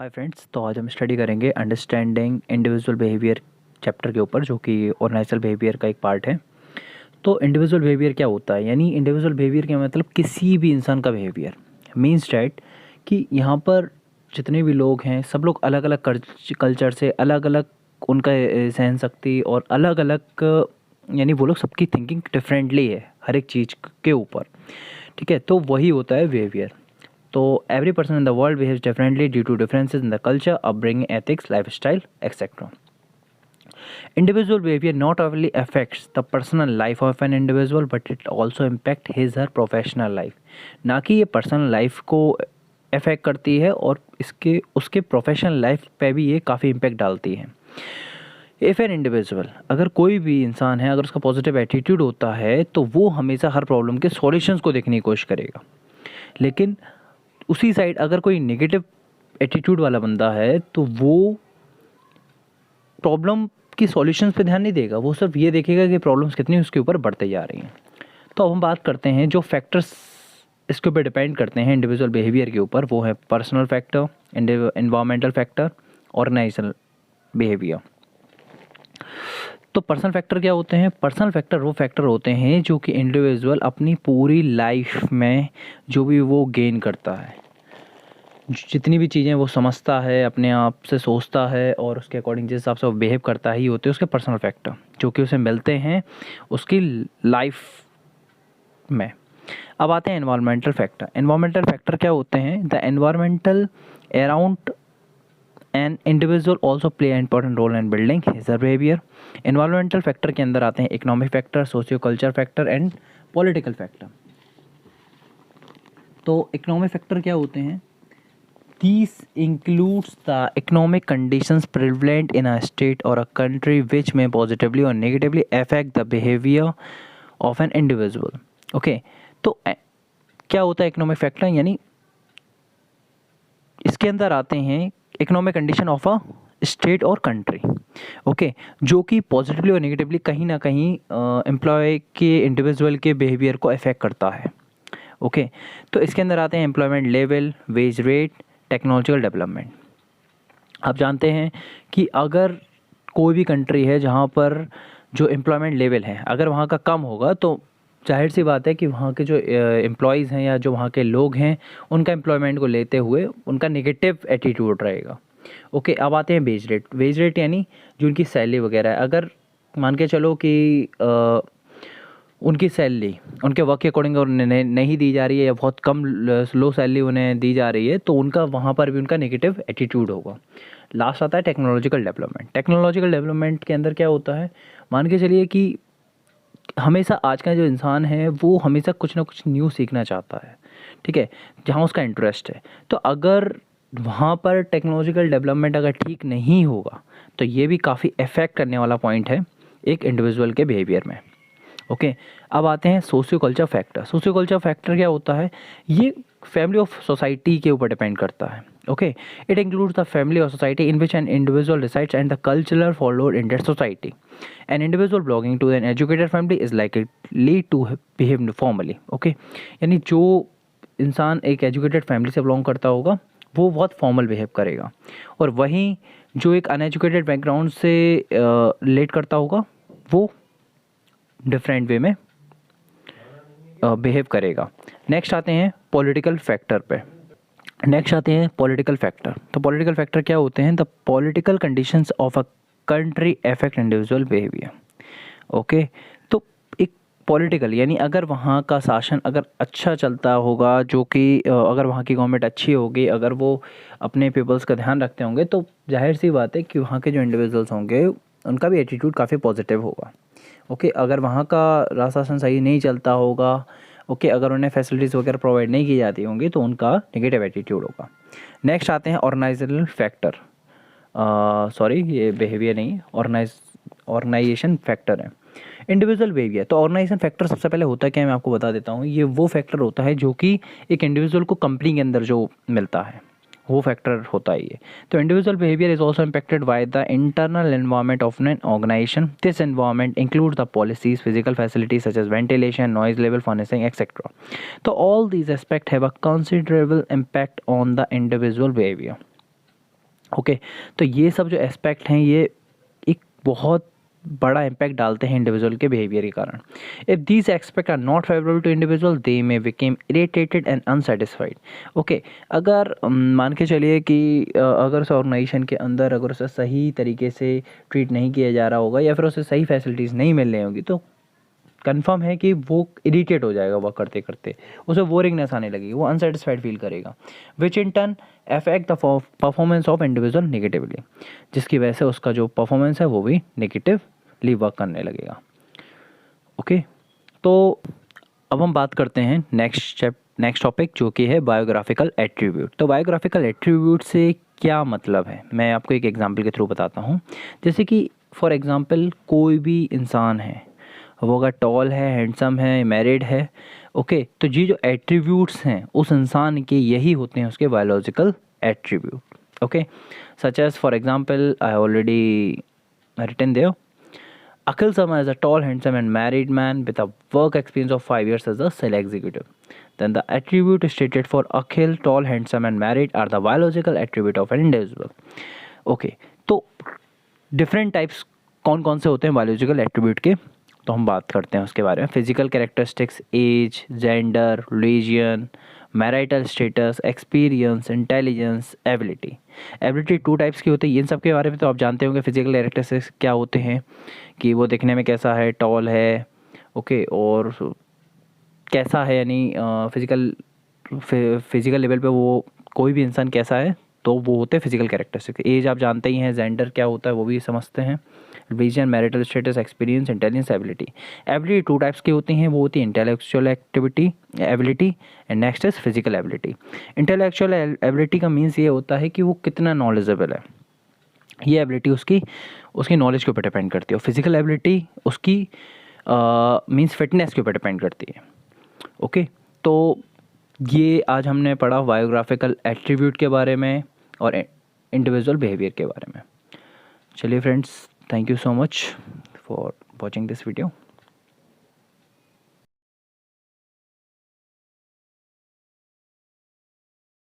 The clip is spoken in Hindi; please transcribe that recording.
हाय फ्रेंड्स, तो आज हम स्टडी करेंगे अंडरस्टैंडिंग इंडिविजुअल बिहेवियर चैप्टर के ऊपर, जो कि ऑर्गेनाइजल बिहेवियर का एक पार्ट है। तो इंडिविजुअल बिहेवियर क्या होता है, यानी इंडिविजुअल बिहेवियर का मतलब किसी भी इंसान का बिहेवियर मीन्स डैट कि यहाँ पर जितने भी लोग हैं सब लोग अलग अलग कल्चर से, अलग अलग उनका सहन शक्ति और अलग अलग, यानी वो लोग सबकी थिंकिंग डिफरेंटली है हर एक चीज़ के ऊपर। ठीक है, तो वही होता है बिहेवियर। तो every person in the world behaves differently due to differences in the culture, upbringing, ethics, lifestyle, etc. Individual behavior not only affects the personal life of an individual, but it also impact his her professional life. ना कि ये पर्सनल लाइफ को अफेक्ट करती है और इसके उसके प्रोफेशनल लाइफ पे भी ये काफ़ी इम्पैक्ट डालती है। इफ़ एन इंडिविजुअल, अगर कोई भी इंसान है, अगर उसका पॉजिटिव एटीट्यूड होता है तो वो हमेशा हर प्रॉब्लम के सॉल्यूशंस को देखने की कोशिश करेगा। लेकिन उसी साइड अगर कोई नेगेटिव एटीट्यूड वाला बंदा है तो वो प्रॉब्लम की सॉल्यूशंस पे ध्यान नहीं देगा, वो सिर्फ ये देखेगा कि प्रॉब्लम्स कितनी उसके ऊपर बढ़ते जा रही हैं। तो अब हम बात करते हैं जो फैक्टर्स इसके ऊपर डिपेंड करते हैं इंडिविजुअल बिहेवियर के ऊपर, वो है personal factor, environmental factor, organisational behaviour. तो पर्सनल फैक्टर क्या होते हैं? पर्सनल फैक्टर वो फैक्टर होते हैं जो कि इंडिविजुअल अपनी पूरी लाइफ में जो भी वो गेन करता है, जितनी भी चीज़ें वो समझता है, अपने आप से सोचता है और उसके अकॉर्डिंग जिस हिसाब से वो बिहेव करता ही होते हैं उसके पर्सनल फैक्टर, जो कि उसे मिलते हैं उसकी लाइफ में। अब आते हैं एनवायरमेंटल फैक्टर। एनवायरमेंटल फैक्टर क्या होते हैं? The environmental around an individual also play an important role in building his behaviour. Environmental factor के अंदर आते हैं economic factor, socio culture factor and political factor. तो इकोनॉमिक फैक्टर क्या होते हैं? These includes the economic conditions prevalent in a state or a country which may positively or negatively affect the behavior of an individual. Okay, तो क्या होता है इकोनॉमिक फैक्टर? यानी इसके अंदर आते हैं economic condition of a state और कंट्री, ओके, जो कि पॉजिटिवली और नेगेटिवली कहीं ना कहीं एम्प्लॉय के इंडिविजुअल के बिहेवियर को अफेक्ट करता है। ओके, तो इसके अंदर आते हैं employment level, wage rate, technological development. आप जानते हैं कि अगर कोई भी कंट्री है जहाँ पर जो एम्प्लॉयमेंट लेवल है अगर वहाँ का कम होगा तो जाहिर सी बात है कि वहाँ के जो एम्प्लॉयज़ हैं या जो वहाँ के लोग हैं उनका एम्प्लॉयमेंट को लेते हुए उनका नेगेटिव एटीट्यूड रहेगा। ओके, अब आते हैं वेज रेट। वेज रेट यानी जो उनकी सैलरी वगैरह है, अगर मान के चलो कि उनकी सैलरी उनके वर्क के अकॉर्डिंग और नहीं दी जा रही है या बहुत कम लो सैलरी उन्हें दी जा रही है तो उनका वहाँ पर भी उनका नेगेटिव एटीट्यूड होगा। लास्ट आता है टेक्नोलॉजिकल डेवलपमेंट। टेक्नोलॉजिकल डेवलपमेंट के अंदर क्या होता है? मान के चलिए कि हमेशा आज का जो इंसान है वो हमेशा कुछ ना कुछ न्यू सीखना चाहता है, ठीक है, जहाँ उसका इंटरेस्ट है। तो अगर वहाँ पर टेक्नोलॉजिकल डेवलपमेंट अगर ठीक नहीं होगा तो ये भी काफ़ी इफ़ेक्ट करने वाला पॉइंट है एक इंडिविजुअल के बिहेवियर में। ओके, अब आते हैं socio culture factor. Socio culture factor क्या होता है? ये फैमिली ऑफ सोसाइटी के ऊपर डिपेंड करता है। Okay, it includes the family और society in which an individual resides and the cultural followed in that society. An individual belonging to an educated family is likely to behave formally. Okay, यानी जो इंसान एक एजुकेटेड फैमिली से बिलोंग करता होगा वो बहुत फॉर्मल बिहेव करेगा, और वहीं जो एक अनएजुकेटेड बैकग्राउंड से रिलेट करता होगा वो डिफरेंट वे में बिहेव करेगा। नेक्स्ट आते हैं पॉलिटिकल फैक्टर पे। नेक्स्ट आते हैं पॉलिटिकल फैक्टर। तो पॉलिटिकल फैक्टर क्या होते हैं? The political conditions of a country affect individual behaviour. Okay, तो एक पॉलिटिकल यानी अगर वहाँ का शासन अगर अच्छा चलता होगा, जो कि अगर वहाँ की गवर्नमेंट अच्छी होगी, अगर वो अपने पीपल्स का ध्यान रखते होंगे तो जाहिर सी बात है कि वहाँ के जो इंडिविजुअल्स होंगे उनका भी एटीट्यूड काफ़ी पॉजिटिव होगा। ओके, अगर वहाँ का राज शासन सही नहीं चलता होगा, ओके, अगर उन्हें फैसिलिटीज़ वगैरह प्रोवाइड नहीं की जाती होंगी तो उनका नेगेटिव एटीट्यूड होगा। नेक्स्ट आते हैं ऑर्गेनाइजेशनल फैक्टर। सॉरी, ये बिहेवियर नहीं, ऑर्गेनाइजेशन फैक्टर है। Individual behaviour. तो ऑर्गेनाइजेशन फैक्टर सबसे पहले होता है क्या, मैं आपको बता देता हूँ। ये वो फैक्टर होता है जो कि एक इंडिविजुअल को कंपनी के अंदर जो मिलता है वो फैक्टर होता है ये। तो individual behaviour is also impacted by the internal environment of an organisation. This environment include the policies, physical facilities such as ventilation, noise level, furnishing etcetera. तो all these aspect have a considerable impact on the individual behaviour. Okay, तो ये सब जो एस्पेक्ट हैं ये एक बहुत बड़ा इम्पैक्ट डालते हैं इंडिविजुअल के बिहेवियर के कारण। If these aspect are not favourable to individual they may became irritated and unsatisfied. Okay, अगर मान के चलिए कि अगर उस ऑर्गेनाइजेशन के अंदर अगर उसे सही तरीके से ट्रीट नहीं किया जा रहा होगा या फिर उसे सही फैसिलिटीज़ नहीं मिल रही होंगी, तो कंफर्म है कि वो इरिटेट हो जाएगा वर्क करते करते, उसे बोरिंगनेस आने लगेगी, वो अनसेटिस्फाइड फील करेगा, which in turn affect the performance of individual negatively, जिसकी वजह से उसका जो परफॉर्मेंस है वो भी नेगेटिवली वर्क करने लगेगा। ओके, तो अब हम बात करते हैं नेक्स्ट टॉपिक जो कि है बायोग्राफिकल एट्रीब्यूट। तो बायोग्राफिकल एट्रीब्यूट से क्या मतलब है, मैं आपको एक एग्जांपल के थ्रू बताता हूँ। जैसे कि फॉर एग्जांपल कोई भी इंसान है, वो अगर टॉल है, हैंडसम है, मैरिड है, ओके, तो ये जो एट्रीब्यूट्स हैं उस इंसान के यही होते हैं उसके biological attribute. Okay, such as for example I already written there. Akhil Sharma is a tall, handsome and married man with a work experience of 5 years as a sales executive. Then the attribute stated for Akhil, tall, handsome and married are the biological attribute of an individual. Okay, तो डिफरेंट टाइप्स कौन कौन से होते हैं बायोलॉजिकल एट्रीब्यूट के, तो हम बात करते हैं उसके बारे में। Physical characteristics, age, gender, religion, marital status, experience, intelligence, ability. Ability 2 types की होती है, इन सब के बारे में तो आप जानते होंगे। फिजिकल कैरेक्टरिस्टिक्स क्या होते हैं कि वो दिखने में कैसा है, टॉल है, ओके, और कैसा है, यानी फिजिकल लेवल पे वो कोई भी इंसान कैसा है, तो वो होते हैं फिजिकल कैरेक्टरिस्टिक्स। एज आप जानते ही हैं, जेंडर क्या होता है वो भी समझते हैं, religion, marital status, experience, intelligence, ability. Ability 2 types की होती हैं, वो होती है intellectual ability and next is physical ability. Intellectual ability का मीन्स ये होता है कि वो कितना नॉलेजेबल है, ये एबिलिटी उसकी नॉलेज के ऊपर डिपेंड करती है। और फिजिकल एबिलिटी उसकी मीन्स फिटनेस के ऊपर डिपेंड करती है। ओके, तो ये आज हमने पढ़ा बायोग्राफिकल एट्रीब्यूट के बारे में और इंडिविजुअल बिहेवियर के बारे में। चलिए friends, thank you so much for watching this video.